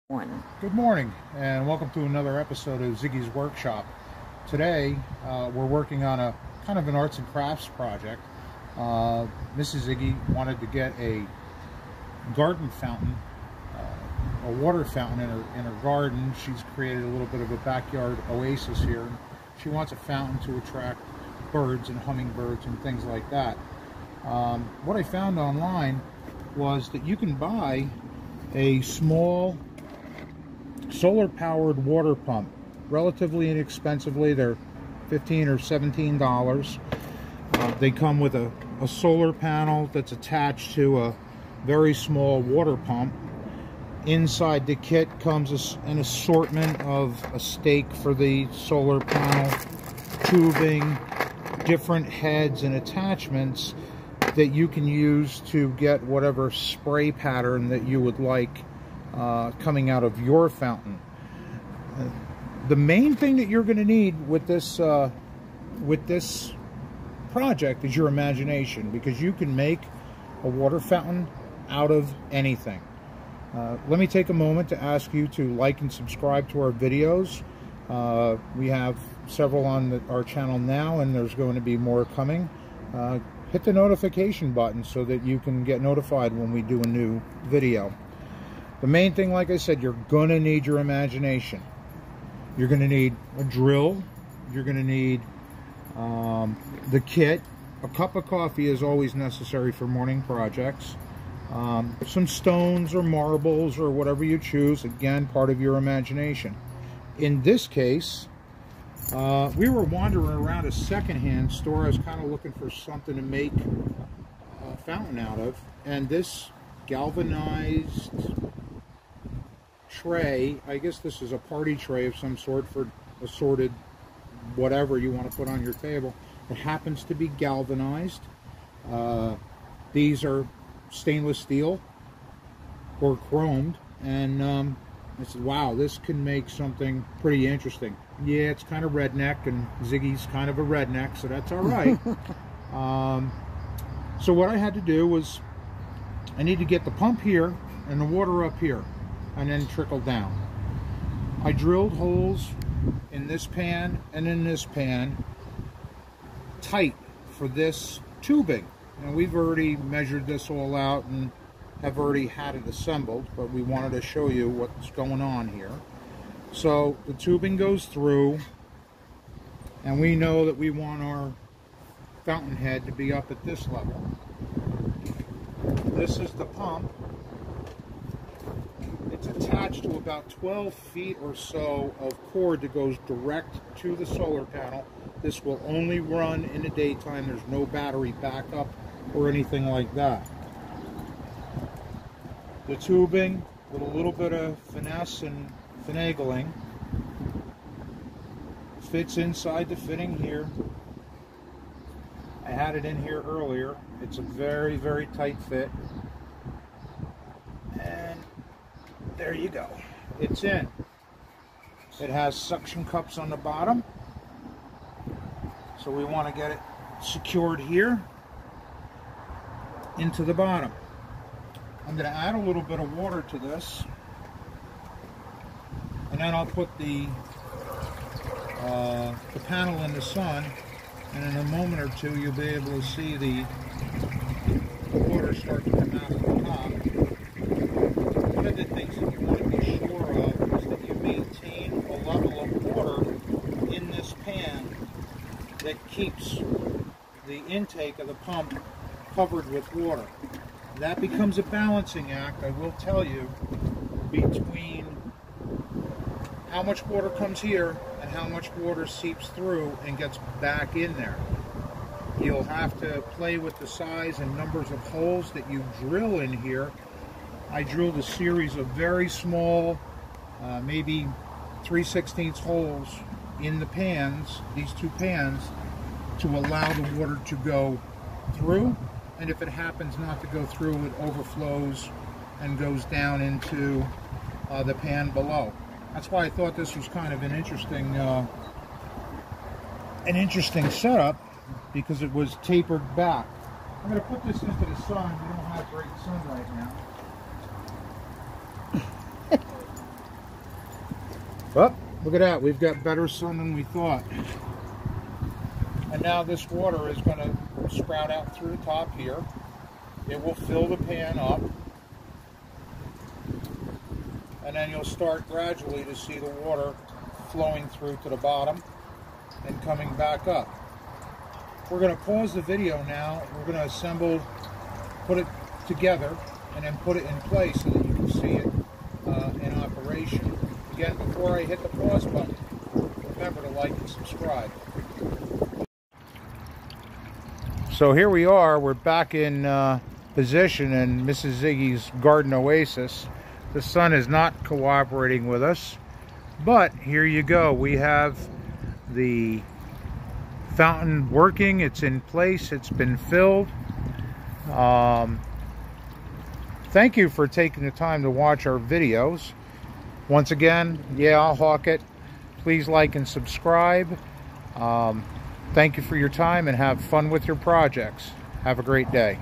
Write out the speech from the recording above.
One. Good morning and welcome to another episode of Ziggy's Workshop. Today we're working on a kind of an arts and crafts project. Mrs. Ziggy wanted to get a garden fountain, a water fountain in her garden. She's created a little bit of a backyard oasis here. She wants a fountain to attract birds and hummingbirds and things like that. What I found online was that you can buy a small solar-powered water pump, relatively inexpensively. They're $15 or $17. They come with a solar panel that's attached to a very small water pump. Inside the kit comes an assortment of a stake for the solar panel, tubing, different heads and attachments that you can use to get whatever spray pattern that you would like coming out of your fountain. The main thing that you're going to need with this project is your imagination, because you can make a water fountain out of anything. Let me take a moment to ask you to like and subscribe to our videos. We have several on our channel now, and there's going to be more coming. Hit the notification button so that you can get notified when we do a new video. The main thing, like I said, you're going to need your imagination. You're going to need a drill. You're going to need the kit. A cup of coffee is always necessary for morning projects. Some stones or marbles or whatever you choose. Again, part of your imagination. In this case, we were wandering around a secondhand store. I was kind of looking for something to make a fountain out of. And this galvanized tray, I guess this is a party tray of some sort for assorted whatever you want to put on your table. It happens to be galvanized. These are stainless steel or chromed, and I said, wow, this can make something pretty interesting. Yeah, it's kind of redneck, and Ziggy's kind of a redneck, so that's all right. So what I had to do was I need to get the pump here and the water up here, and then trickle down. I drilled holes in this pan and in this pan tight for this tubing. And we've already measured this all out and have already had it assembled, but we wanted to show you what's going on here. So the tubing goes through, and we know that we want our fountain head to be up at this level. This is the pump. It's attached to about 12 feet or so of cord that goes direct to the solar panel. This will only run in the daytime. There's no battery backup or anything like that. The tubing, with a little bit of finesse and finagling, fits inside the fitting here. I had it in here earlier. It's a very, very tight fit. And there you go. It's in. It has suction cups on the bottom. So we want to get it secured here into the bottom. I'm going to add a little bit of water to this, and then I'll put the panel in the sun, and in a moment or two you'll be able to see the water start to come out of the top. One of the things that you want to be sure of is that you maintain a level of water in this pan that keeps the intake of the pump covered with water. That becomes a balancing act, I will tell you, between how much water comes here and how much water seeps through and gets back in there. You'll have to play with the size and numbers of holes that you drill in here. I drilled a series of very small, maybe 3/16 holes in the pans, these two pans, to allow the water to go through. And if it happens not to go through, it overflows and goes down into the pan below. That's why I thought this was kind of an interesting setup, because it was tapered back. I'm going to put this into the sun. We don't have great sun right now. Oh, look at that. We've got better sun than we thought. And now this water is going to sprout out through the top here. It will fill the pan up. And then you'll start gradually to see the water flowing through to the bottom and coming back up. We're going to pause the video now. We're going to assemble, put it together, and then put it in place so that you can see it in operation. Again, before I hit the pause button, remember to like and subscribe. So here we are. We're back in position in Mrs. Ziggy's garden oasis. The sun is not cooperating with us, but here you go. We have the fountain working. It's in place. It's been filled. Thank you for taking the time to watch our videos. Once again, yeah, I'll hawk it. Please like and subscribe. Thank you for your time and have fun with your projects. Have a great day.